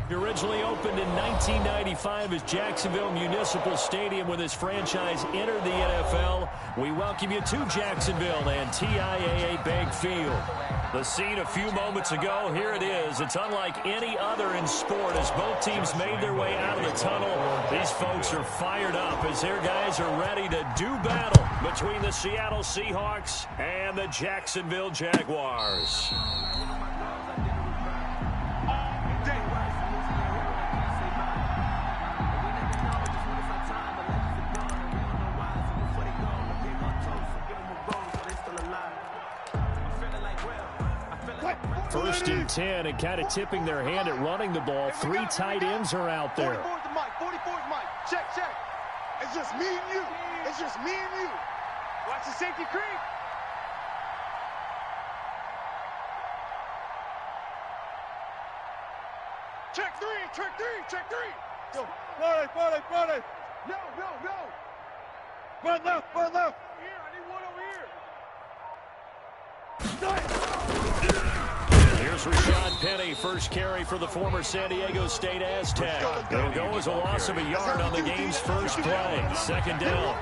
It originally opened in 1995 as Jacksonville Municipal Stadium when this franchise entered the NFL. We welcome you to Jacksonville and TIAA Bank Field. The scene a few moments ago, here it is. It's unlike any other in sport as both teams made their way out of the tunnel. These folks are fired up as their guys are ready to do battle between the Seattle Seahawks and the Jacksonville Jaguars. First and 10, and kind of tipping their hand at running the ball. Three tight ends are out there. 44's the mic. 44's mic. Check, check. It's just me and you. It's just me and you. Watch the safety creep. Check three, check three, check three. Go. Party. No. Run left. Here, I need one over here. Here's Rashad Penny, first carry for the former San Diego State Aztec. It'll go as a loss of a yard on the game's first play. Second down.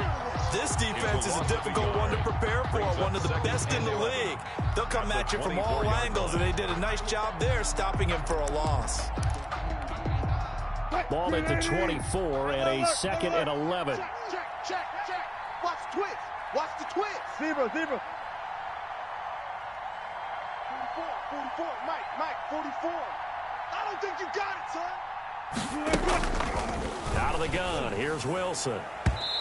This defense is a difficult one to prepare for, one of the best in the league. They'll come at you from all angles, and they did a nice job there stopping him for a loss. Ball at the 24 and a 2nd and 11. Check. Watch the twist. Watch the twist. Zebra. 44, Mike, 44. I don't think you got it, son. Out of the gun, here's Wilson.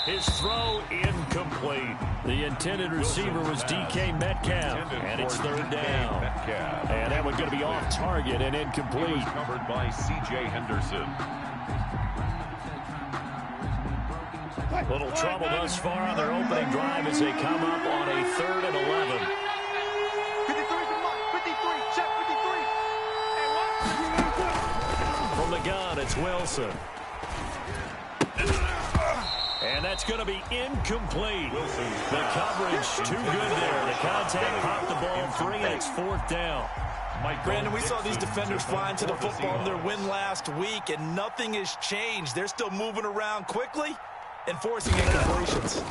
His throw incomplete. The intended receiver was DK Metcalf, and it's third down. And that one's going to be off target and incomplete. Covered by C.J. Henderson. Little trouble thus far on their opening drive as they come up on a 3rd and 11. 53's the mic. 53. Check 53. From the gun, it's Wilson. And that's going to be incomplete. The coverage too good there. The contact popped the ball free, and it's 4th down. Brandon, we saw these defenders flying to the football in their win last week, and nothing has changed. They're still moving around quickly and forcing incompletions.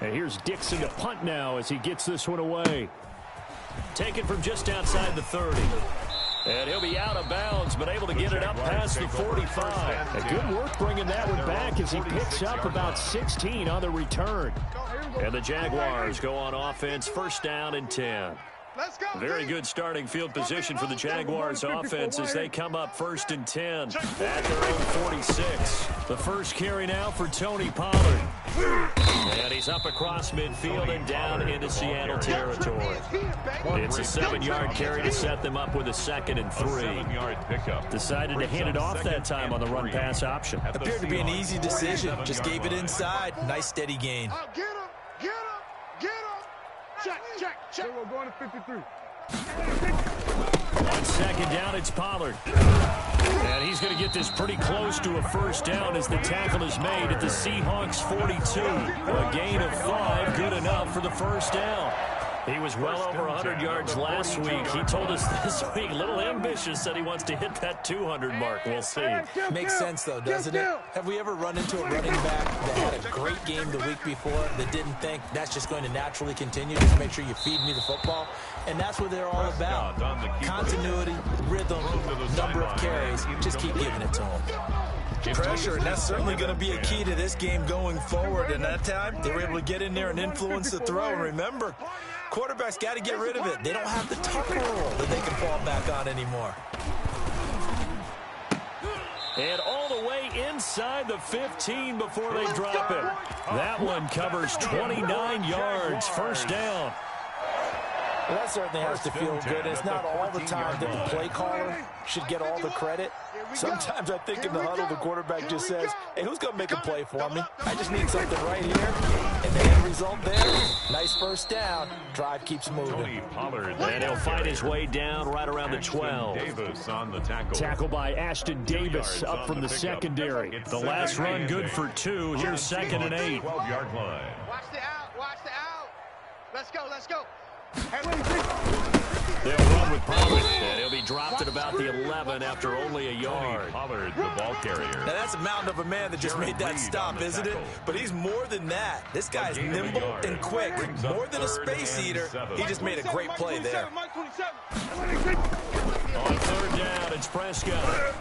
And here's Dixon to punt now as he gets this one away. Taken from just outside the 30. And he'll be out of bounds, but able to get it up past the 45. And good work bringing that one back as he picks up about 16 on the return. And the Jaguars go on offense, first down and 10. Let's go. Very good starting field position for the Jaguars offense as they come up 1st and 10 at their own 46. The first carry now for Tony Pollard. And he's up across midfield and down into Seattle territory. It's a 7-yard carry to set them up with a 2nd and 3. 7-yard pickup. Decided to hand it off that time on the run-pass option. Appeared to be an easy decision. Just gave it inside. Nice steady gain. Get him. Check. We're going to 53. On 2nd down, it's Pollard. And he's going to get this pretty close to a first down as the tackle is made at the Seahawks 42. A gain of 5, good enough for the first down. He was well over 100 yards last week. He told us this week, a little ambitious, said he wants to hit that 200 mark. We'll see. Makes sense, though, doesn't it? Have we ever run into a running back that had a great game the week before that didn't think that's just going to naturally continue? Just make sure you feed me the football. And that's what they're all about. Continuity, rhythm, number of carries. Just keep giving it to them. Pressure, and that's certainly going to be a key to this game going forward. And that time, they were able to get in there and influence the throw. And remember, quarterbacks got to get rid of it. They don't have the tucker roll that they can fall back on anymore. And all the way inside the 15 before they drop it. That one covers 29 yards, first down. Well, that certainly has to feel good. It's not all the time that the play caller should get all the credit. Sometimes I think in the huddle, the quarterback just says, hey, who's going to make a play for me? I just need something right here. And the end result there, nice first down. Drive keeps moving. And he'll find his way down right around the 12. Davis on the tackle. Tackle by Ashton Davis up from the secondary. The last run good for 2. Here's 2nd and 8. 12-yard line. Watch the out. Let's go. They'll run with Pollard, and he'll be dropped at about the 11 after only a yard. Pollard, the ball carrier. Now, that's a mountain of a man that just made that stop, isn't it? But he's more than that. This guy's nimble and quick. More than a space eater. He just made a great play there. On third down, it's Prescott.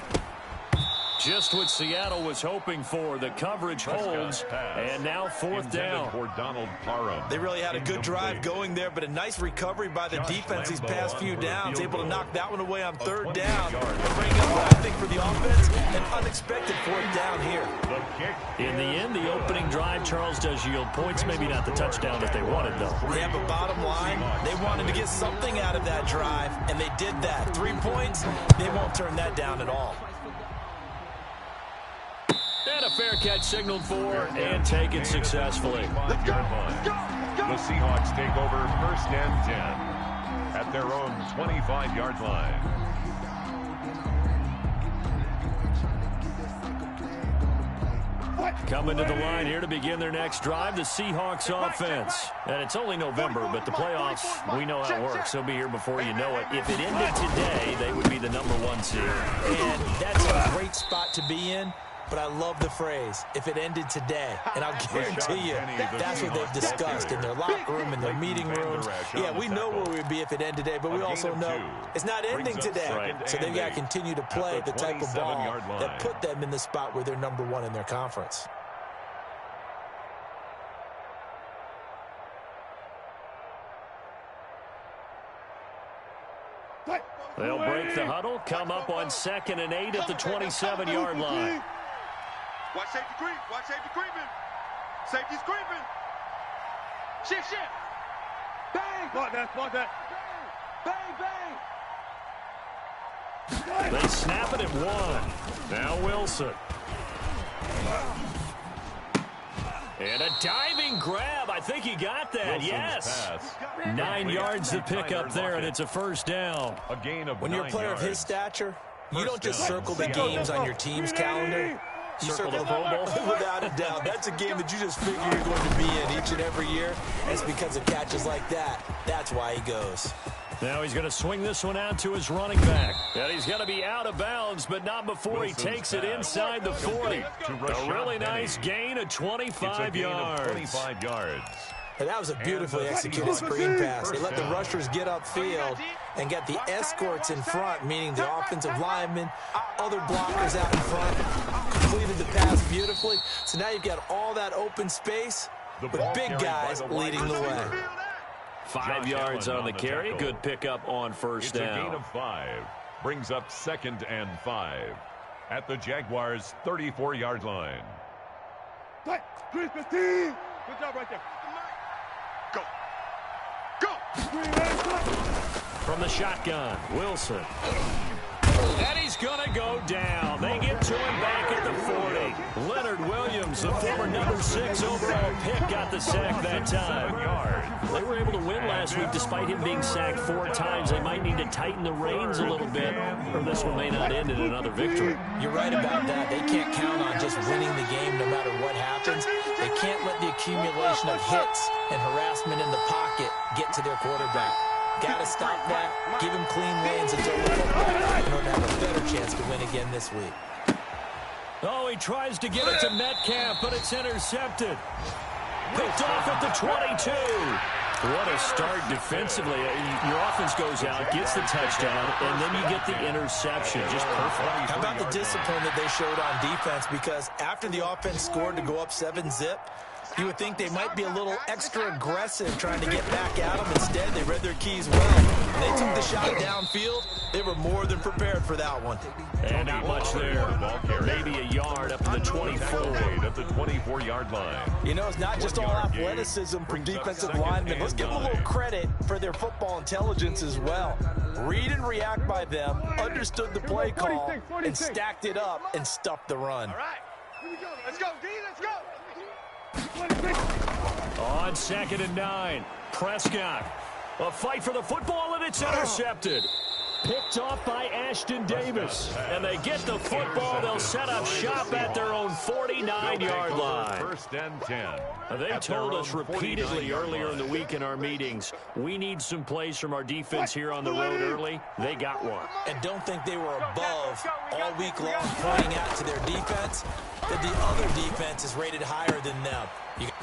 Just what Seattle was hoping for. The coverage holds, and now fourth down. For Donald Parham. They really had a good drive going there, but a nice recovery by the defense these past few downs. Able to knock that one away on third down. Bring up, I think, for the offense, an unexpected fourth down here. In the end, the opening drive, Charles, does yield points. Maybe not the touchdown that they wanted, though. Yeah, but bottom line, they wanted to get something out of that drive, and they did that. 3 points, they won't turn that down at all. And a fair catch signaled for and taken successfully. The Seahawks take over first and 10 at their own 25-yard line. Coming to the line here to begin their next drive, the Seahawks offense. And it's only November, but the playoffs, we know how it works. They'll be here before you know it. If it ended today, they would be the #1 seed. And that's a great spot to be in. But I love the phrase, if it ended today. And I'll guarantee you, that's what they've discussed in their locker room, in their meeting rooms. Yeah, we know where we'd be if it ended today, but we also know it's not ending today. So they've got to continue to play the type of ball that put them in the spot where they're #1 in their conference. They'll break the huddle, come up on 2nd and 8 at the 27-yard line. Watch safety creep. Watch safety creeping. Safety's creeping. Shift. Bang. Block that. Bang. They snap it at 1. Now Wilson. And a diving grab. I think he got that. Wilson's yes. Pass. 9 yards to pick up there, and it's a first down. A gain of When you're a player of his stature, you don't just circle the games on your team's calendar. You circle the Pro Bowl. Without a doubt. That's a game that you just figure you're going to be in each and every year. It's because of catches like that. That's why he goes. Now he's going to swing this one out to his running back. And he's going to be out of bounds, but not before he takes it inside the 40. A really nice gain of 25 yards. 25 yards. And that was a beautifully executed screen pass. They let the rushers get upfield and get the escorts in front, meaning the offensive linemen, other blockers out in front, completed the pass beautifully. So now you've got all that open space with big guys leading the way. 5 yards on the carry. Good pickup on first down. It's a gain of 5. Brings up 2nd and 5 at the Jaguars' 34-yard line. Good job right there. Go. From the shotgun, Wilson. And he's going to go down. They get to him back at the 40. Leonard Williams, the former #6 overall pick, got the sack that time. They were able to win last week despite him being sacked 4 times. They might need to tighten the reins a little bit, or this one may not end in another victory. You're right about that. They can't count on just winning the game no matter what happens. They can't let the accumulation of hits and harassment in the pocket get to their quarterback. Got to stop that. Give him clean lanes until the football in order to have a better chance to win again this week. Oh, he tries to get it to Metcalf, but it's intercepted. Picked off at the 22. What a start defensively. Your offense goes out, gets the touchdown, and then you get the interception. Just perfect. How about the discipline that they showed on defense? Because after the offense scored to go up 7-zip, you would think they might be a little extra aggressive trying to get back at them. Instead, they read their keys well. They took the shot downfield. They were more than prepared for that one. And not much there. Maybe a yard up to the 24. At the 24-yard line. You know, it's not just all athleticism from defensive linemen. Let's give them a little credit for their football intelligence as well. Read and react by them, understood the play call, and stacked it up and stuffed the run. All right. Here we go. Let's go, D. Let's go. On 2nd and 9, Prescott. A fight for the football, and it's intercepted. Picked off by Ashton Davis. And they get the football. They'll set up shop at their own 49-yard line. First and 10. They told us repeatedly earlier in the week in our meetings, we need some plays from our defense here on the road early. They got one. And don't think they were above all week long pointing out to their defense that the other defense is rated higher than them.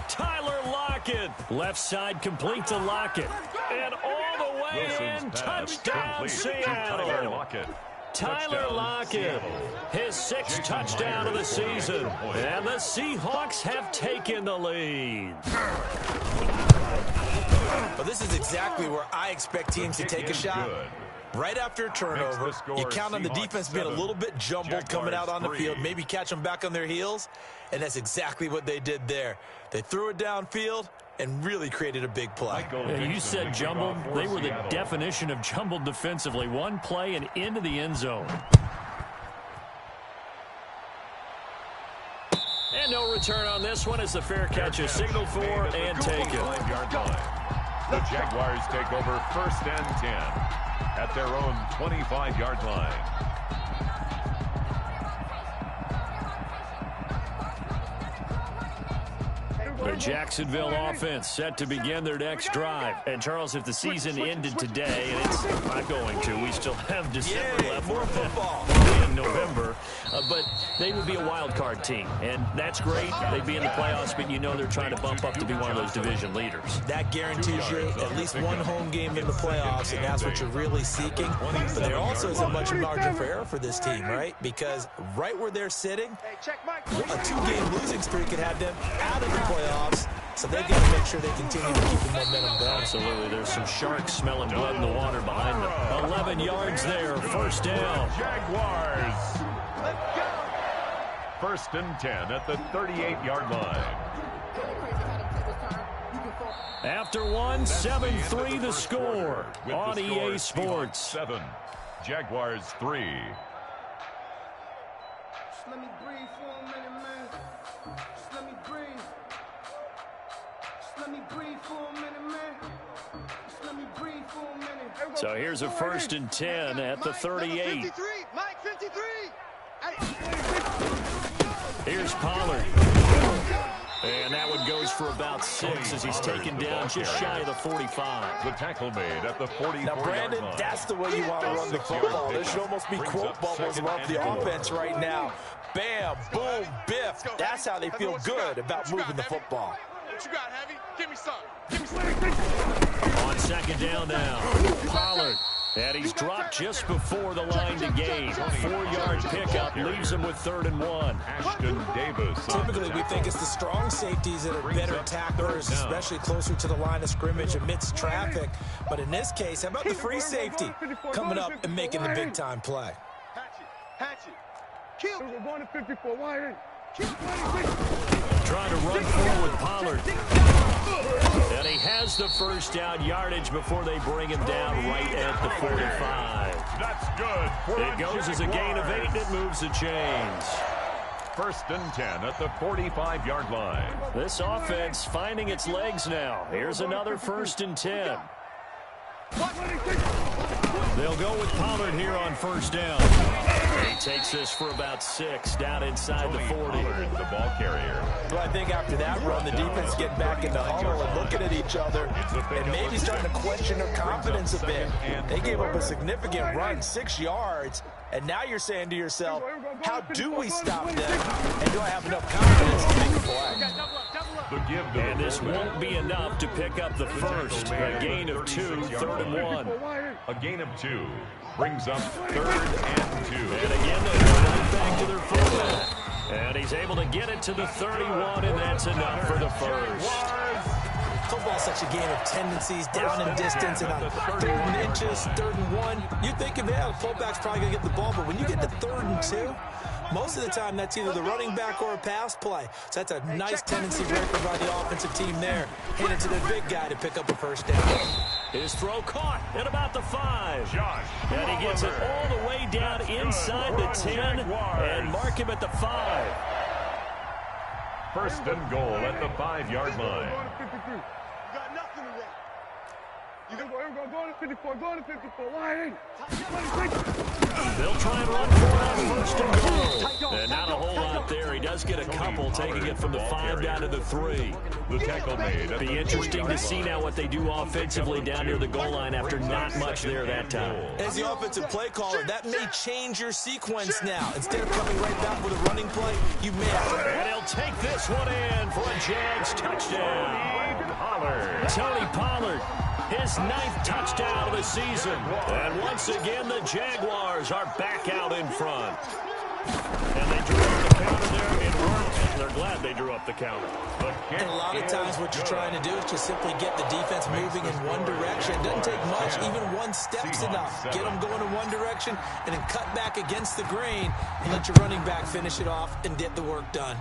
Tyler Lockett. Left side complete to Lockett. And all the way in. Touchdown, Seattle. Tyler Lockett, his 6th touchdown of the season. And the Seahawks have taken the lead. Well, this is exactly where I expect teams to take a shot. Right after a turnover, you count on the defense being a little bit jumbled coming out on the field, maybe catch them back on their heels, and that's exactly what they did there. They threw it downfield and really created a big play. Yeah, you said jumbled. They were the definition of jumbled defensively. One play and into the end zone. And no return on this one as the fair catch is signaled for and taken. The Jaguars take over first and 10 at their own 25-yard line. The Jacksonville offense set to begin their next drive. And, Charles, if the season ended today, and it's not going to, we still have December left. More football. In November. But they would be a wild card team. And that's great. They'd be in the playoffs, but you know they're trying to bump up to be one of those division leaders. That guarantees you at least one home game in the playoffs, and that's what you're really seeking. But there also isn't much margin for error for this team, right? Because right where they're sitting, a 2-game losing streak could have them out of the playoffs. So they've got to make sure they continue to keep the momentum going. Absolutely. There's some sharks smelling blood in the water behind them. 11 yards there. First down. Jaguars. First and 10 at the 38-yard line. After one, 7-3 the score on EA Sports. 7. Jaguars 3. Just let me breathe for a minute, man. Just let me breathe. Just let me breathe for a minute, man. Just let me breathe for a minute. So here's a first and 10 at the 38. Mike 53. Here's Pollard. And that one goes for about 6 as he's taken down just shy of the 45. The tackle made at the 44-yard Now, Brandon, line. that's the way you want to run the football. There should almost be quote bubbles above the offense right now. Bam, boom, biff. That's how they feel good about moving the football. What you got, Heavy? Give me some. Give me some. On second down now, Pollard. And he's dropped just before the line to gain. 4-yard pickup leaves him with 3rd and 1. Ashton Davis. Typically, we think it's the strong safeties that are better tacklers, especially closer to the line of scrimmage amidst traffic. But in this case, how about the free safety coming up and making the big-time play? Hatchet. Kill. We're going to 54. Wide in. Trying to run forward, Pollard. And he has the first down yardage before they bring him down right at the 45. That's good. It goes as a gain of 8, and it moves the chains. First and 10 at the 45-yard line. This offense finding its legs now. Here's another first and 10. They'll go with Pollard here on first down. He takes this for about 6 down inside the 40. The ball carrier. Well, I think after that run, the defense getting back in the huddle and looking at each other and maybe starting to question their confidence a bit. They gave up a significant run, 6 yards, and now you're saying to yourself, how do we stop them? And do I have enough confidence to make a play? And this won't be enough to pick up the first. A gain of 2, 3rd and 1. A gain of 2 brings up 3rd and 2. And again, they go right back to their fullback. And he's able to get it to the 31, and that's enough for the first. Football's such a game of tendencies, down and distance, and on 3rd and inches, 3rd and 1. You're thinking, yeah, the fullback's probably going to get the ball, but when you get to 3rd and 2, most of the time that's either the running back or a pass play. So that's a nice tendency breaker by the offensive team there. Hand it to the big guy to pick up a first down. His throw caught at about the 5. And he gets it all the way down inside the 10 and mark him at the 5. First and goal at the 5-yard line. Here we go. Go to 54. Go to 54. Wide. They'll try and run for it on first and goal. And not a whole lot there. He does get a couple, taking it from the 5 down to the 3. The tackle made. Be interesting to see now what they do offensively down near the goal line after not much there that time. As the offensive play caller, that may change your sequence now. Instead of coming right back with a running play, you may have. And he'll take this one in for a Jags touchdown. Tony Pollard, his 9th touchdown of the season. And once again, the Jaguars are back out in front. And they drew up the counter there. It worked. And they're glad they drew up the counter. And a lot of times what you're trying to do is just simply get the defense moving in one direction. It doesn't take much. Even one step's enough. Get them going in one direction and then cut back against the grain and let your running back finish it off and get the work done.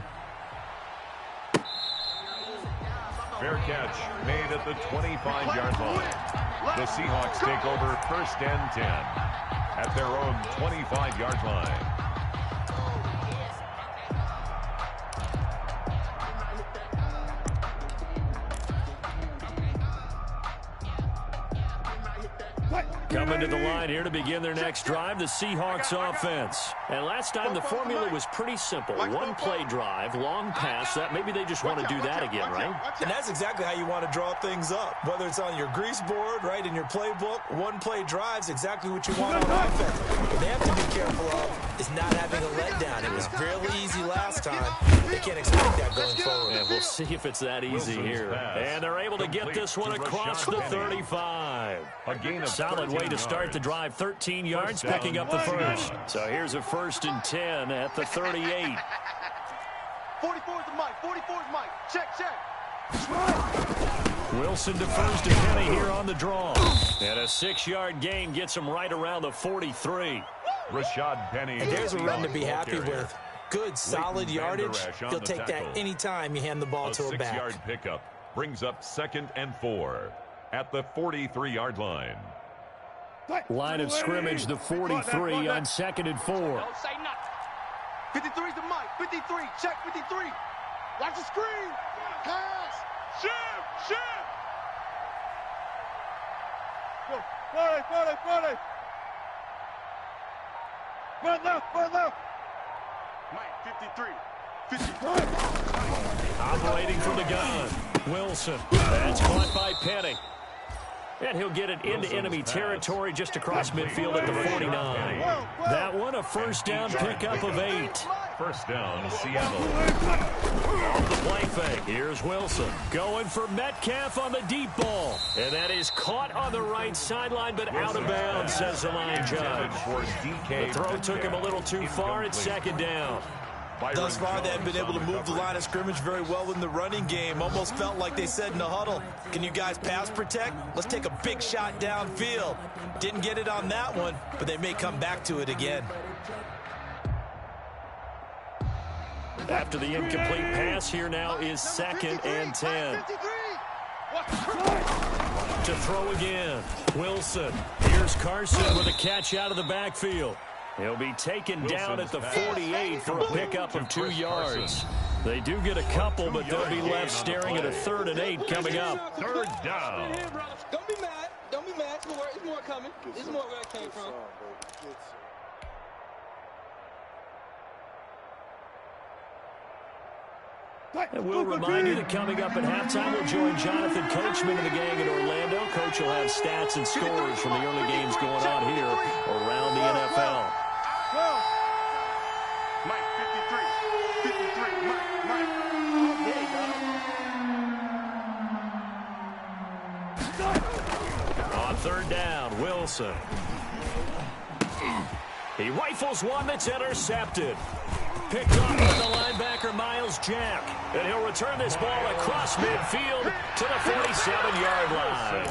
Fair catch made at the 25-yard line. The Seahawks take over first and 10 at their own 25-yard line. Coming to the line here to begin their next drive, the Seahawks offense. And last time the formula was pretty simple. One play drive, long pass. That maybe they just want to do that again, right? And that's exactly how you want to draw things up. Whether it's on your grease board, right, in your playbook, one play drive's exactly what you want on offense. What they have to be careful of is not having a letdown. It was fairly easy last time. They can't expect that going forward. And we'll see if it's that easy here. And they're able to get this one across the 35. A gain of solid way to start the drive. 13 yards, picking up the first. So here's a 1st and 10 at the 38. 44 is the mic. 44 is Mike. Check. Wilson defers to Penny here on the draw. And a 6-yard gain gets him right around the 43. Rashad Penny. And there's a run to be happy with. Good, solid yardage. He'll take that anytime you hand the ball to a back. A 6-yard pickup brings up 2nd and 4 at the 43-yard line. Line of scrimmage, the 43 on 2nd and 4. Don't say nothing. 53 is the mic. 53. Check 53. Watch the screen. Pass. Shift. Go. 40. Run left. Mike, 53. Operating from the gun. Wilson. That's caught by Penny. And he'll get it into enemy territory just across midfield at the 49. That one, a 1st down pickup of 8. 1st down, Seattle. Off the play fake. Here's Wilson. Going for Metcalf on the deep ball. And that is caught on the right sideline, but out of bounds, says the line judge. The throw took him a little too far. It's 2nd down. Thus far, they have been able to move the line of scrimmage very well in the running game. Almost felt like they said in the huddle, can you guys pass protect? Let's take a big shot downfield. Didn't get it on that one, but they may come back to it again. After the incomplete pass, here now is 2nd and 10. To throw again. Wilson. Here's Carson with a catch out of the backfield. He'll be taken down at the 48 for a pickup of 2 yards. They do get a couple, but they'll be left staring at a 3rd and 8 coming up. 3rd down. Don't be mad. It's more coming. It's more where it came from. And we'll remind you that coming up at halftime, we'll join Jonathan Coachman and the gang in Orlando. Coach will have stats and scores from the early games going on here around the NFL. Mike, 53. Mike. On 3rd down, Wilson. He rifles one that's intercepted. Picked off by the linebacker, Miles Jack. And he'll return this ball across midfield to the 47-yard line.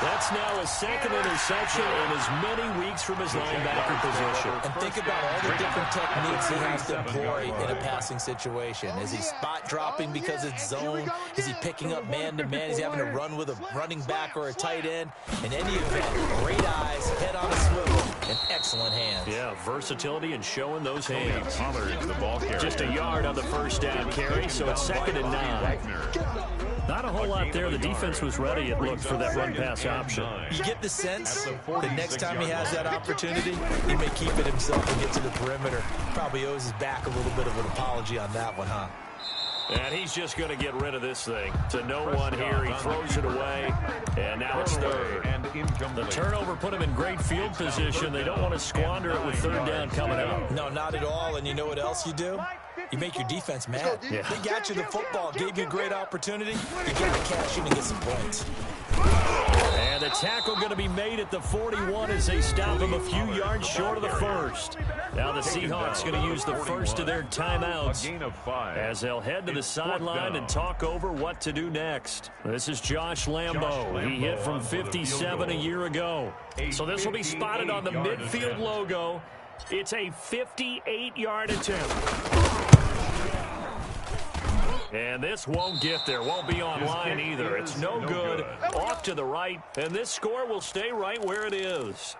That's now his 2nd interception in as many weeks from his linebacker position. And think about all the different techniques he has to employ in a passing situation. Is he spot dropping because it's zone? Is he picking up man-to-man? Is he having to run with a running back or a tight end? In any event, great eyes, head on a swivel, and excellent hands. Yeah, versatility and showing those hands. The ball carrier. Just a yard on the 1st down carry, so it's 2nd and 9. Not a whole lot there. The defense was ready, it looked, for that run-pass option. You get the sense the next time he has that opportunity, he may keep it himself and get to the perimeter. Probably owes his back a little bit of an apology on that one, huh? And he's just going to get rid of this thing. To no one here. He throws it away, and now it's third. The turnover put him in great field position. They don't want to squander it with third down coming up. No, not at all. And you know what else you do? You make your defense mad. Yeah. They got you the football, gave you a great opportunity. You got to cash in and get some points. And the tackle going to be made at the 41 as they stop him a few yards short of the first. Now the Seahawks going to use the first of their timeouts as they'll head to the sideline and talk over what to do next. This is Josh Lambo. He hit from 57 a year ago. So this will be spotted on the midfield logo. It's a 58-yard attempt. And this won't get there. Won't be online either. It's no good. Off to the right. And this score will stay right where it is.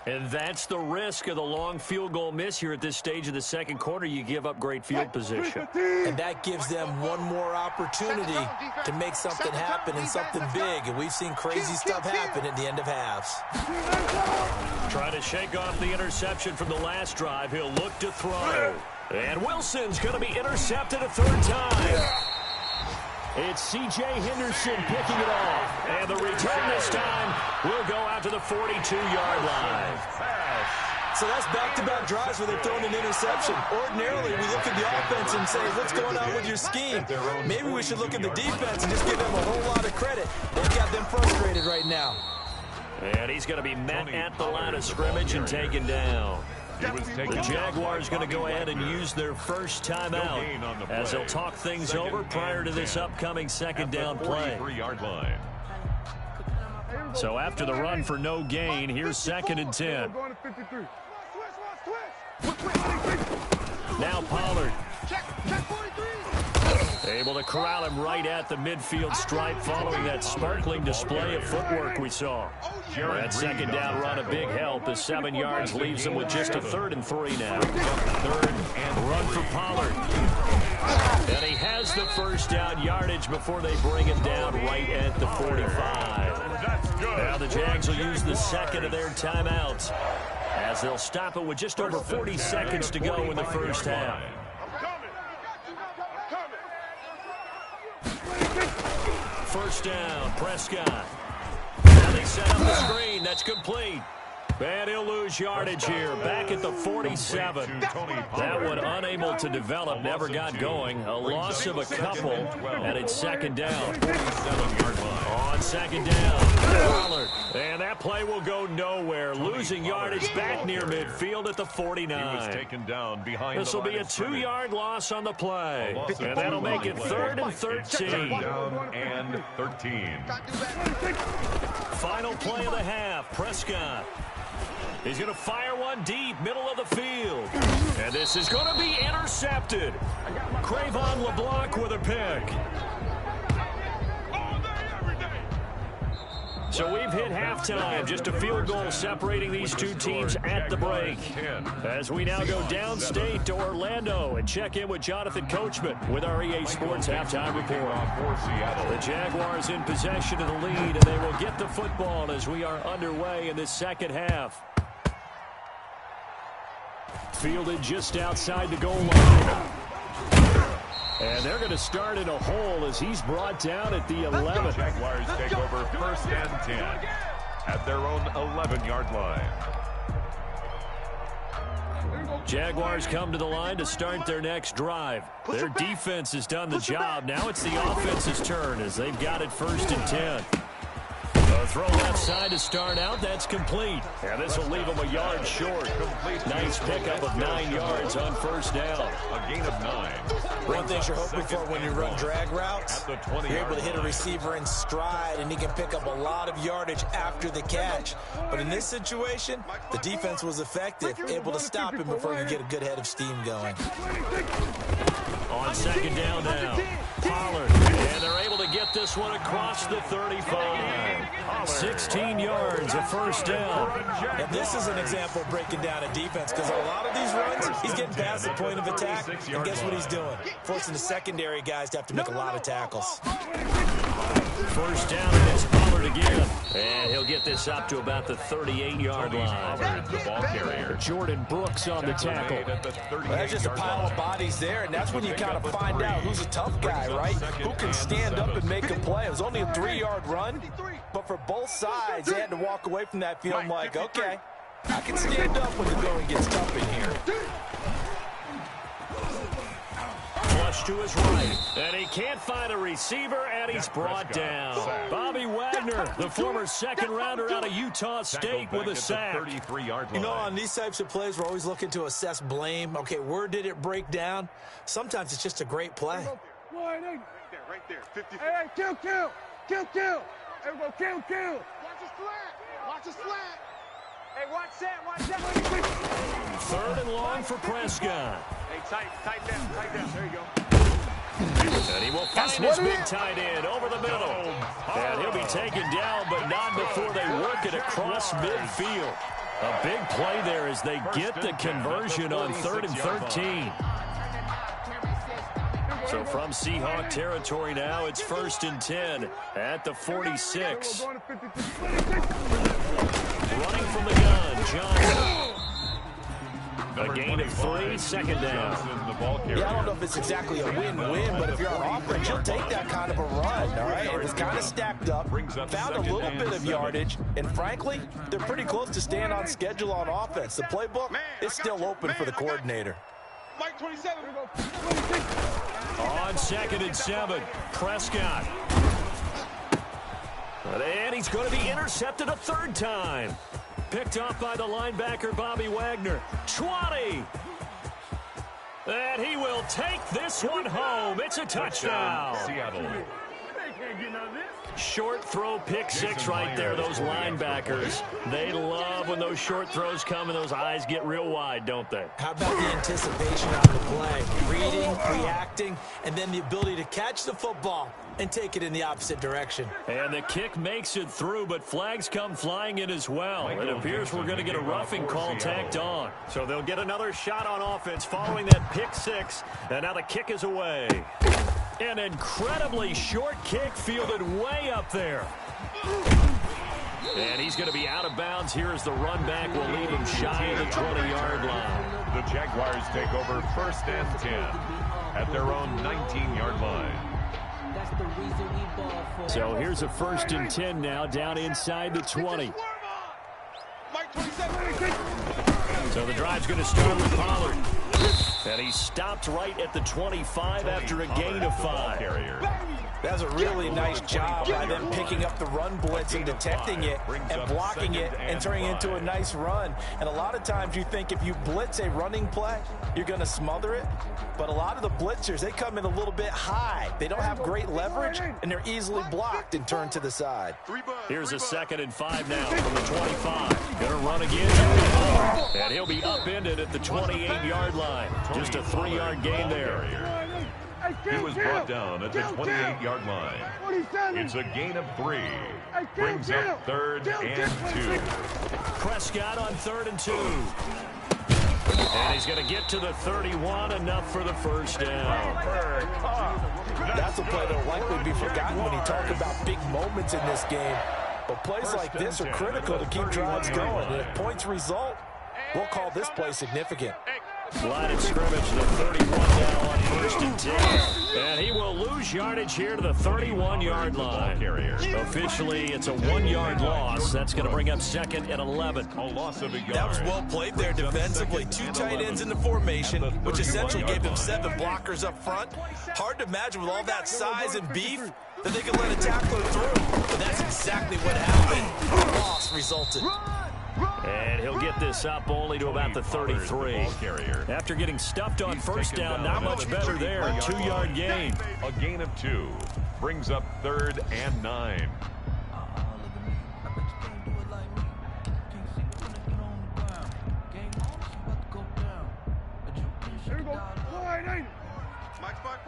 And that's the risk of the long field goal miss here at this stage of the second quarter. You give up great field position. And that gives them one more opportunity to make something happen and something big. And we've seen crazy stuff happen at the end of halves. Trying to shake off the interception from the last drive. He'll look to throw. And Wilson's going to be intercepted a third time. It's C.J. Henderson picking it off. And the return this time will go out to the 42-yard line. So that's back-to-back drives where they've thrown an interception. Ordinarily, we look at the offense and say, what's going on with your scheme? Maybe we should look at the defense and just give them a whole lot of credit. They've got them frustrated right now. And he's going to be met at the line of scrimmage and taken down. The Jaguars going to go ahead and use their first timeout as they'll talk things over prior to this upcoming second down play. So after the run for no gain, here's 2nd and 10. Now Pollard. Able to corral him right at the midfield stripe following that sparkling display of footwork we saw. That second down run a big help as 7 yards leaves him with just a 3rd and 3 now. 3rd and run for Pollard. And he has the first down yardage before they bring him down right at the 45. Now the Jags will use the second of their timeouts as they'll stop it with just over 40 seconds to go in the first half. First down, Prescott. Now they set up the screen. That's complete. And he'll lose yardage here. Back at the 47. That one unable to develop. Never got going. A loss of a couple. And it's second down. On second down, Pollard. And that play will go nowhere. Losing yardage back near midfield at the 49. This will be a 2-yard loss on the play. And that'll make it 3rd and 13. Down and 13. Final play of the half. Prescott. He's going to fire one deep, middle of the field. And this is going to be intercepted. Cravon LeBlanc with a pick. So we've hit halftime, just a field goal separating these two teams at the break. As we now go downstate to Orlando and check in with Jonathan Coachman with our EA Sports Halftime Report. The Jaguars in possession of the lead, and they will get the football as we are underway in this second half. Fielded just outside the goal line. And they're going to start in a hole as he's brought down at the 11. Jaguars take over 1st and 10 at their own 11-yard line. Jaguars come to the line to start their next drive. Their defense has done the job. Now it's the offense's turn as they've got it 1st and 10. A throw left side to start out. That's complete. And this will leave them a yard short. Nice pickup of 9 yards on first down. A gain of 9. One thing you're hoping for when you run drag routes, you're able to hit a receiver in stride, and he can pick up a lot of yardage after the catch. But in this situation, the defense was effective, able to stop him before he could get a good head of steam going. On second down now, Pollard. And they're able to get this one across the 35. 16 yards, a first down. And this is an example of breaking down a defense, because a lot of these runs, he's getting past the point of attack, and guess what he's doing? Forcing the secondary guys to have to make a lot of tackles. First down, and it's Pollard again. And he'll get this up to about the 38-yard line. The ball carrier. Jordan Brooks on the tackle. Well, that's just a pile of bodies there, and that's when you kind of find out who's a tough guy, right? Who can stand up and make a play. It was only a 3-yard run, but for both sides, they had to walk away from that feeling like, okay, I can stand up when the going gets tough in here. Flush to his right, and he can't find a receiver, and he's brought down. Bobby Wagner, the former second-rounder out of Utah State, with a sack. You know, on these types of plays, we're always looking to assess blame. Okay, where did it break down? Sometimes it's just a great play. Right there, 50. Hey, kill. Everybody, kill. Watch his flat. Hey, watch that. Third and long for Prescott. Hey, tight down. There you go. And he will find his big tight end over the middle. And he'll be taken down, but not before they work it across midfield. A big play there as they get the conversion on 3rd and 13. So from Seahawk territory now, it's 1st and 10 at the 46. Running from the gun, Johnson. A gain of 3, second down. Yeah, I don't know if it's exactly a win-win, but if you're on offense, you'll take that kind of a run, all right? It was kind of stacked up, found a little bit of yardage, and frankly, they're pretty close to staying on schedule on offense. The playbook is still open for the coordinator. Mike 27. On 2nd and 7, Prescott. And he's going to be intercepted a 3rd time. Picked off by the linebacker, Bobby Wagner. 20. And he will take this one home. It's a touchdown. Seattle. Short throw, pick 6 right there. Those linebackers, they love when those short throws come and those eyes get real wide, don't they? How about the anticipation on the play? Reading, reacting, and then the ability to catch the football and take it in the opposite direction. And the kick makes it through, but flags come flying in as well. It appears we're going to get a roughing call tacked on. So they'll get another shot on offense following that pick 6, and now the kick is away. An incredibly short kick fielded way up there. And he's going to be out of bounds here as the run back will leave him shy of the 20-yard line. The Jaguars take over 1st and 10 at their own 19-yard line. So here's a 1st and 10 now down inside the 20. So the drive's going to start with Pollard. And he stopped right at the 25 after a gain of 5. That's a really nice job by them picking up the run blitz and detecting it and blocking it and turning it into a nice run. And a lot of times you think if you blitz a running play, you're going to smother it. But a lot of the blitzers, they come in a little bit high. They don't have great leverage, and they're easily blocked and turned to the side. Here's a 2nd and 5 now from the 25. Going to run again. And he'll be upended at the 28-yard line. Just a 3-yard gain there. He was brought down at the 28-yard line. It's a gain of 3. Brings up 3rd and 2. Prescott on 3rd and 2. And he's going to get to the 31, enough for the first down. That's a play that will likely be forgotten when you talk about big moments in this game. But plays like this are critical to keep drives going. And if points result, we'll call this play significant. Line of scrimmage to the 31 now on 1st and 10. And he will lose yardage here to the 31-yard line. Officially, it's a 1-yard loss. That's going to bring up 2nd and 11. A loss of a yard. That was well played there defensively. 2 tight ends in the formation, which essentially gave him 7 blockers up front. Hard to imagine with all that size and beef that they could let a tackler through. But that's exactly what happened. The loss resulted. And he'll get this up only to about the 33. After getting stuffed on first down, not much better there. 2-yard gain. A gain of 2. Brings up 3rd and 9. Here we go. Mike's 5-4.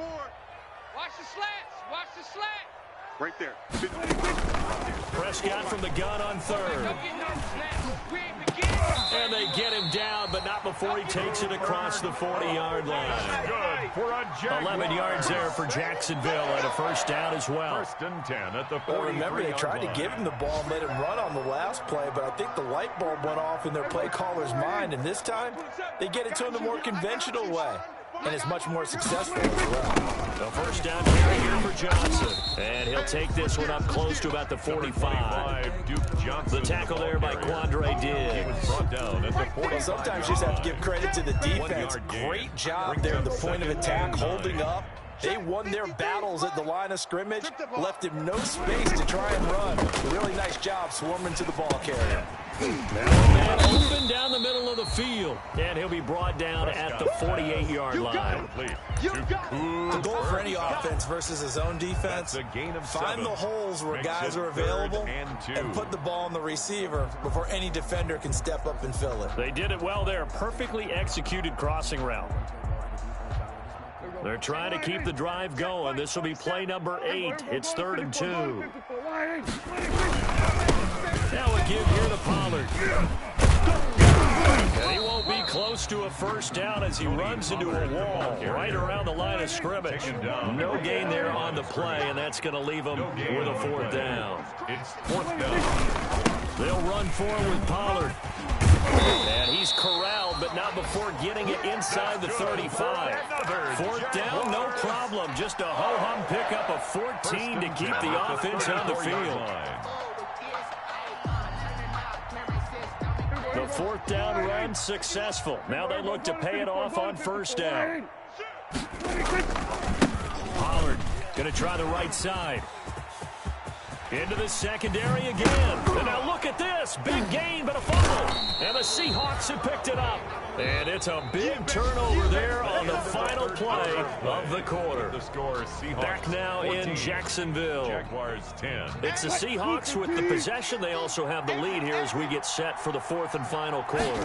Watch the slats. Watch the slat. Right there. Prescott from the gun on third. And they get him down, but not before he takes it across the 40-yard line. Good for a Jaguar. 11 yards there for Jacksonville and a first down as well. First and 10 at the 43-yard Well, remember, they tried to give him the ball and let him run on the last play, but I think the light bulb went off in their play caller's mind, and this time they get it to him the more conventional way, and it's much more successful as well. The first down carry here for Johnson. And he'll take this one up close to about the 45. Duke Johnson. The tackle there by Quandre Diggs. He was brought down at the 45. Well, sometimes you just have to give credit to the defense. Great job there at the point of attack, holding up. They won their battles at the line of scrimmage, left him no space to try and run. Really nice job swarming to the ball carrier. And open down the middle of the field. And he'll be brought down at the 48-yard line. The goal for any offense versus his own defense, find the holes where guys are available and put the ball on the receiver before any defender can step up and fill it. They did it well there. Perfectly executed crossing route. They're trying to keep the drive going. This will be play number 8. It's 3rd and 2. Now a give here to Pollard. And he won't be close to a first down as he runs into a wall right around the line of scrimmage. No gain there on the play, and that's going to leave him with a 4th down. It's 4th down. They'll run forward with Pollard. And he's corralled, but not before getting it inside the 35. 4th down, no problem. Just a ho-hum pickup of 14 to keep the offense on the field. The 4th down run successful. Now they look to pay it off on first down. Pollard going to try the right side. Into the secondary again. And now look at this. Big gain, but a fumble. And the Seahawks have picked it up. And it's a big turnover there on the final play of the quarter. The score, Seahawks back now 14, in Jacksonville. Jaguars 10. It's the Seahawks with the possession. They also have the lead here as we get set for the 4th and final quarter.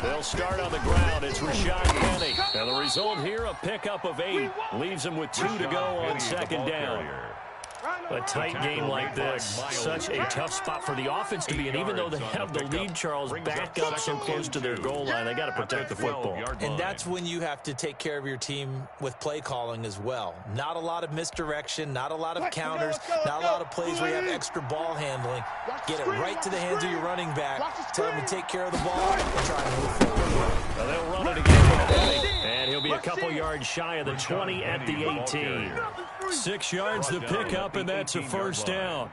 They'll start on the ground. It's Rashad Penny. And the result here, a pickup of 8. Leaves them with 2 to go on second down. A tight game like this, such a tough spot for the offense to be in. Even though they have the lead, Charles, back up so close to their goal line, they got to protect the football. And that's when you have to take care of your team with play calling as well. Not a lot of misdirection, not a lot of counters, not a lot of plays where you have extra ball handling. Get it right to the hands of your running back. Tell him to take care of the ball and try to move forward. Now they'll run it again. And he'll be a couple yards shy of the 20 at the 18. 6 yards to pick up, and that's a first down.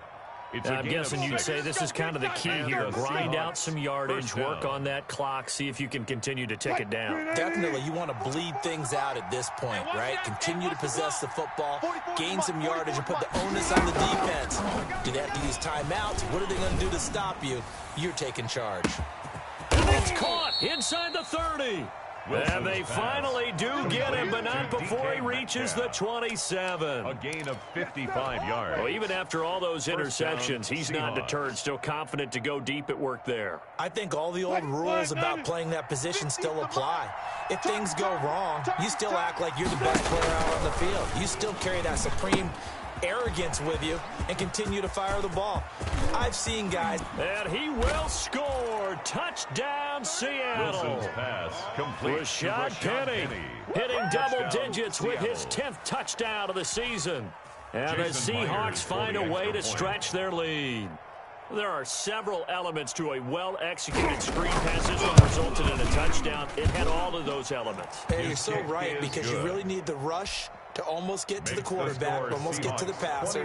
I'm guessing you'd say this is kind of the key here. Grind out some yardage, work on that clock, see if you can continue to tick it down. Definitely, you want to bleed things out at this point, right? Continue to possess the football, gain some yardage, and put the onus on the defense. Do they have to use timeouts? What are they going to do to stop you? You're taking charge. And it's caught inside the 30. And they finally do get him, but not before he reaches the 27. A gain of 55 yards. Well, even after all those interceptions, he's not deterred, still confident to go deep at work there. I think all the old rules about playing that position still apply. If things go wrong, you still act like you're the best player out on the field. You still carry that supreme arrogance with you and continue to fire the ball. I've seen guys. And he will score. Touchdown, Seattle. Wilson's pass complete. Rashad Penny hitting double digits with his 10th touchdown of the season. And the Seahawks find a way to stretch their lead. There are several elements to a well-executed screen pass. This one resulted in a touchdown. It had all of those elements. Hey, you're so right, because you really need the rush to almost get to the quarterback, almost get to the passer.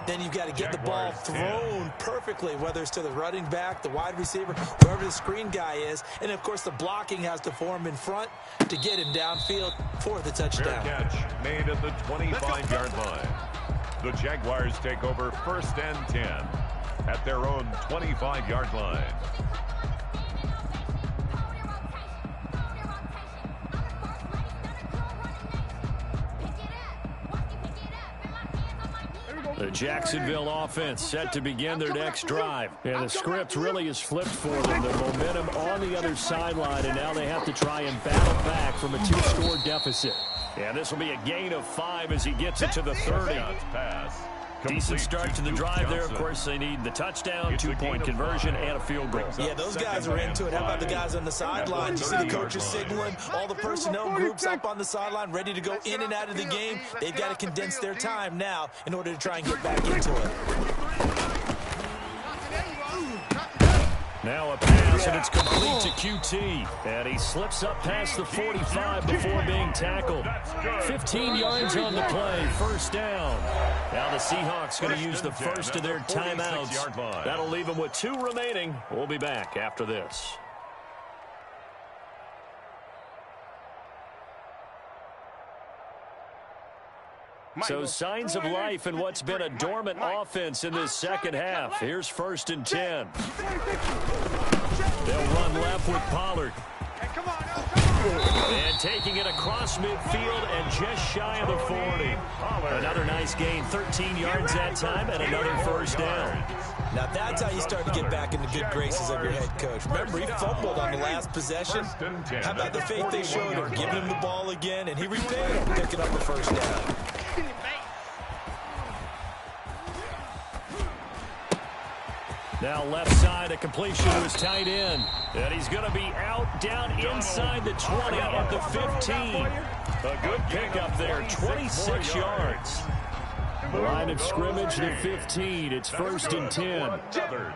Then you've got to get the ball thrown perfectly, whether it's to the running back, the wide receiver, whoever the screen guy is. And, of course, the blocking has to form in front to get him downfield for the touchdown. Fair catch made at the 25-yard line. The Jaguars take over 1st and 10 at their own 25-yard line. The Jacksonville offense set to begin their next drive. And the script really is flipped for them. The momentum on the other sideline, and now they have to try and battle back from a 2-score deficit. And this will be a gain of 5 as he gets it to the 30. Pass Decent start to the drive there. Of course, they need the touchdown, 2-point conversion, and a field goal. Yeah, those guys are into it. How about the guys on the sideline? You see the coaches signaling, all the personnel groups up on the sideline, ready to go in and out of the game. They've got to condense their time now in order to try and get back into it. Now a pass, and it's complete to QT. And he slips up past the 45 before being tackled. 15 yards on the play, first down. Now the Seahawks going to use the first of their timeouts. That'll leave them with 2 remaining. We'll be back after this. So signs of life in what's been a dormant offense in this second half. Here's 1st and 10. They'll run left with Pollard. And taking it across midfield and just shy of the 40. Another nice gain, 13 yards that time, and another first down. Now that's how you start to get back in the good graces of your head coach. Remember, he fumbled on the last possession. How about the faith they showed him, giving him the ball again, and he repaid him, picking up the first down. Now left side, a completion to his tight end. And he's going to be out down inside the 20 at the 15. A good pickup there, 26 yards. Line of scrimmage, the 15. It's 1st and 10.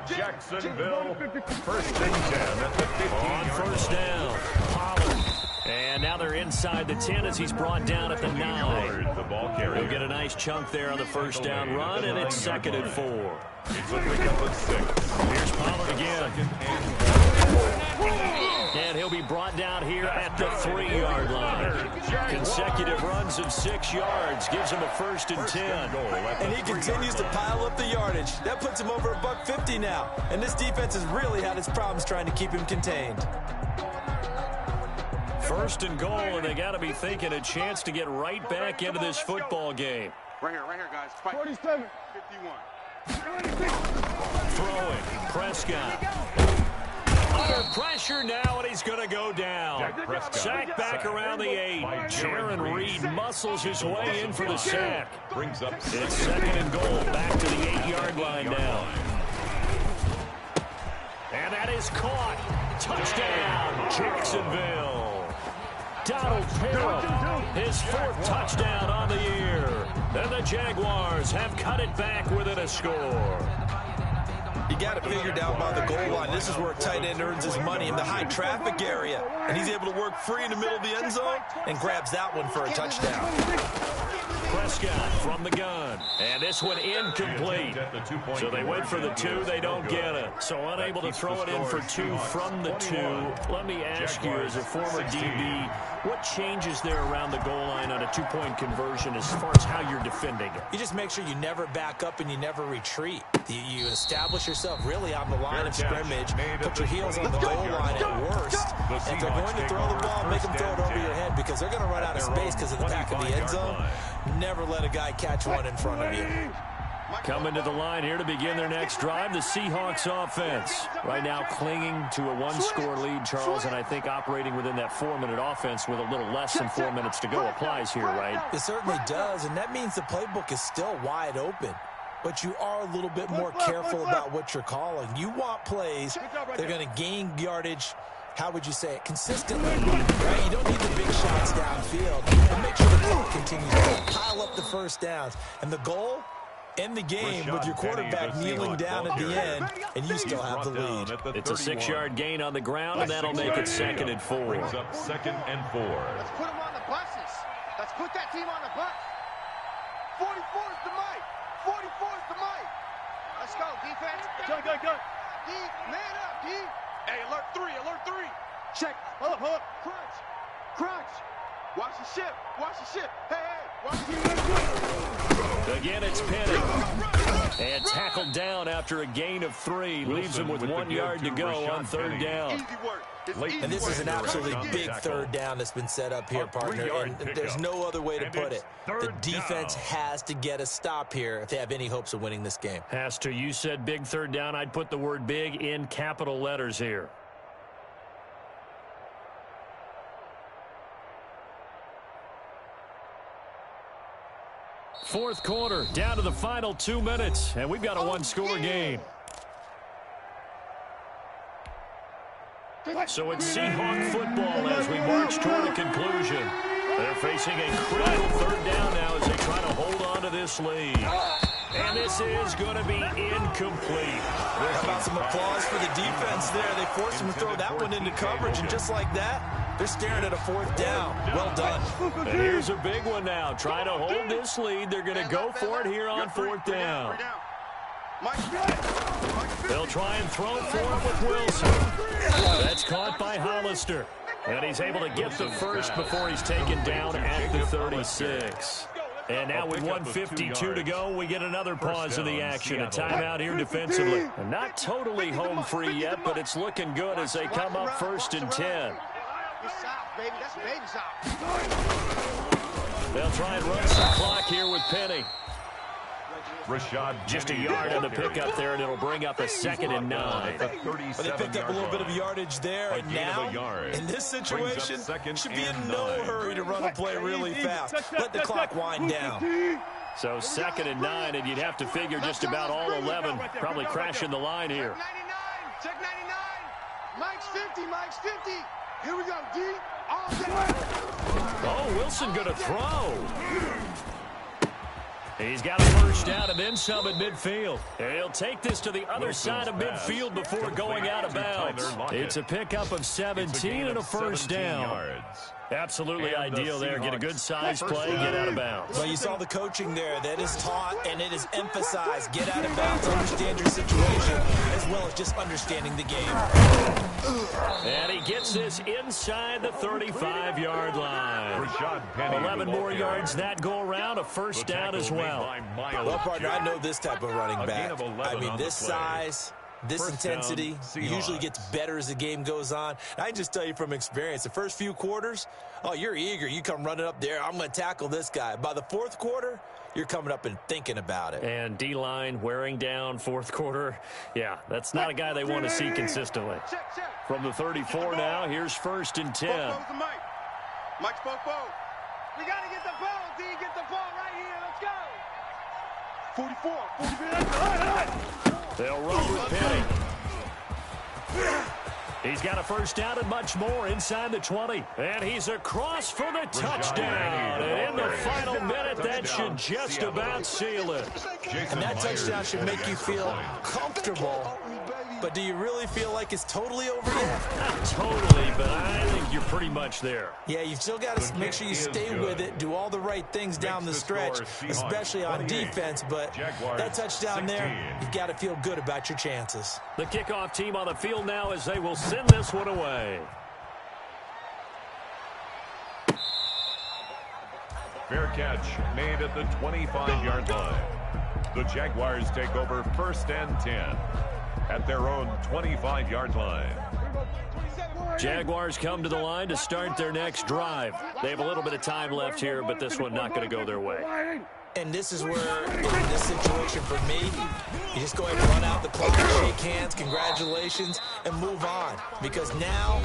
Jacksonville, 1st and 10 at the 15. On first down, Pollard. And now they're inside the 10 as he's brought down at the 9. The ball carrier. He'll get a nice chunk there on the first down run, and it's 2nd and 4. It's a pickup of 6. Here's Pollard again. And he'll be brought down here at the 3-yard line. Consecutive runs of 6 yards gives him a 1st and 10. And he continues to pile up the yardage. That puts him over $150 now. And this defense has really had its problems trying to keep him contained. 1st and goal, and they got to be thinking a chance to get right back into this football game. Right here, guys. 47. 51. Throwing, Prescott. Under pressure now, and he's going to go down. Sack back around the 8. Jaron Reed muscles his way in for the sack. It's 2nd and goal, back to the 8-yard line now. And that is caught. Touchdown, Jacksonville. Donald Parham, his 4th touchdown on the year. And the Jaguars have cut it back within a score. You got it figured out by the goal line. This is where a tight end earns his money in the high traffic area. And he's able to work free in the middle of the end zone and grabs that one for a touchdown. Prescott from the gun. And this one incomplete. So they went for the 2. They don't get it. So unable to throw it in for 2 from the 2. Let me ask you, as a former DB, what changes there around the goal line on a 2-point conversion as far as how you're defending it? You just make sure you never back up and you never retreat. You establish yourself really on the line of scrimmage, put your heels on the goal line at worst. If they're going to throw the ball, make them throw it over your head because they're going to run out of space because of the back of the end zone. Never let a guy catch one in front of you. Coming to the line here to begin their next drive, the Seahawks offense. Right now clinging to a 1-score lead, Charles, and I think operating within that 4-minute offense with a little less than 4 minutes to go applies here, right? It certainly does, and that means the playbook is still wide open. But you are a little bit more careful about what you're calling. You want plays that are going to gain yardage, how would you say it, consistently, right? You don't need the big shots downfield. And make sure the clock continues to pile up the first downs. And the goal, end the game with your quarterback kneeling down at the end, and you still have the lead. It's a 6-yard gain on the ground, and that'll make it 2nd and 4. Brings up 2nd and 4. Let's put them on the buses. Let's put that team on the bus. 44 is the mic. 44 is the mic. Let's go, defense. Go. D, man up, D. Hey, alert 3, alert 3. Check. Hold up. Crunch. Watch the ship. Hey, watch the ship. Again, it's Penny. And tackled down after a gain of 3. Leaves him with 1 yard to go on 3rd down. Easy work. And this is an absolutely big 3rd down that's been set up here, partner, and there's no other way to put it. The defense has to get a stop here if they have any hopes of winning this game. Has to. You said big 3rd down. I'd put the word big in capital letters here. fourth quarter, down to the final 2 minutes, and we've got a one-score game. So it's Seahawk football as we march toward a conclusion. They're facing a critical third down now as they try to hold on to this lead. And this is going to be incomplete. How about some applause for the defense there? They forced him to throw that one into coverage, and just like that, they're staring at a fourth down. Well done. And here's a big one now. Trying to hold this lead. They're going to go for it here on fourth down. They'll try and throw for it with Wilson. That's caught by Hollister. And he's able to get the first before he's taken down at the 36. And now with 1:52 to go, we get another pause in the action. A timeout here defensively. And not totally home free yet, but it's looking good as they come up 1st and 10. They'll try and run some clock here with Penny. Just a yard on the pickup there, and it'll bring up a 2nd and 9. They picked up a little bit of yardage there, and now, in this situation, should be in no hurry to run a play really fast. Let the clock wind down. So 2nd and 9, and you'd have to figure just about all 11 probably crashing the line here. Check 99. Mike's 50. Mike's 50. Here we go, D. All day. Oh, Wilson going to throw. He's got a first down and then some at midfield. And he'll take this to the other side of midfield before going out of bounds. It's a pickup of 17 and a first down. Absolutely ideal there. Get a good size play, get out of bounds. Well, you saw the coaching there. That is taught and it is emphasized. Get out of bounds, understand your situation, as well as just understanding the game. And he gets this inside the 35-yard line. 11 more yards that go around, a first down as well. Well, partner, I know this type of running back. I mean, this size, this intensity usually gets better as the game goes on. And I can just tell you from experience, the first few quarters, oh, you're eager. You come running up there, I'm going to tackle this guy. By the fourth quarter, you're coming up and thinking about it. And D-line wearing down fourth quarter. Yeah, that's not a guy they want to see consistently. From the 34 now, here's 1st and 10. Mike's Popo. We got to get the ball, D. Get the ball right here. Let's go. 44. They'll run with Penny. He's got a first down and much more inside the 20. And he's across for the touchdown. And in the final minute, that should just about seal it. And that touchdown should make you feel comfortable. But do you really feel like it's totally over yet? Not totally, but I think you're pretty much there. Yeah, you've still got to make sure you stay with it, do all the right things down the stretch, especially on defense. But that touchdown there, you've got to feel good about your chances. The kickoff team on the field now as they will send this one away. Fair catch made at the 25-yard line. The Jaguars take over 1st and 10. At their own 25-yard line. Jaguars come to the line to start their next drive. They have a little bit of time left here, but this one not going to go their way. And this is where, in this situation for me, you just go ahead and run out the clock, shake hands, congratulations, and move on. Because now,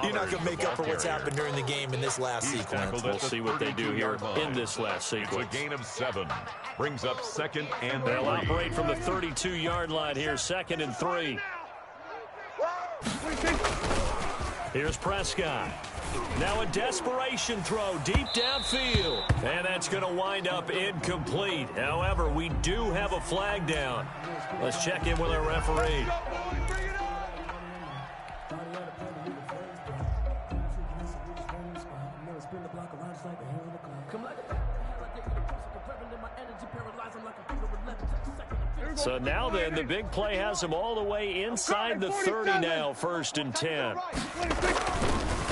you're not going to make up for what's happened during the game in this last sequence. We'll see what they do here in this last sequence. It's a gain of 7. Brings up 2nd and 3. They'll operate from the 32-yard line here, 2nd and 3. Here's Prescott. Now a desperation throw deep downfield. And that's going to wind up incomplete. However, we do have a flag down. Let's check in with our referee. So now then, the big play has him all the way inside the 30 now, 1st and 10.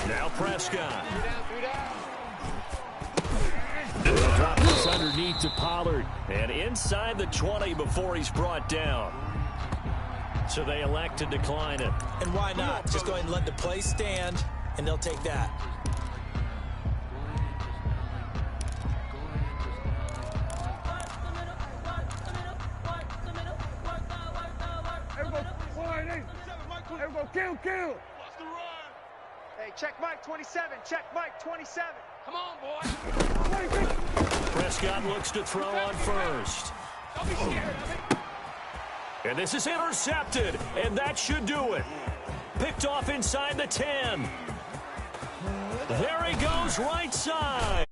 Now Prescott. They'll drop this underneath to Pollard. And inside the 20 before he's brought down. So they elect to decline it. And why not? Just go ahead and let the play stand, and they'll take that. Kill. Hey, check Mike 27. Check Mike 27. Come on, boy. Prescott looks to throw on first. And this is intercepted, and that should do it. Picked off inside the 10. There he goes, right side.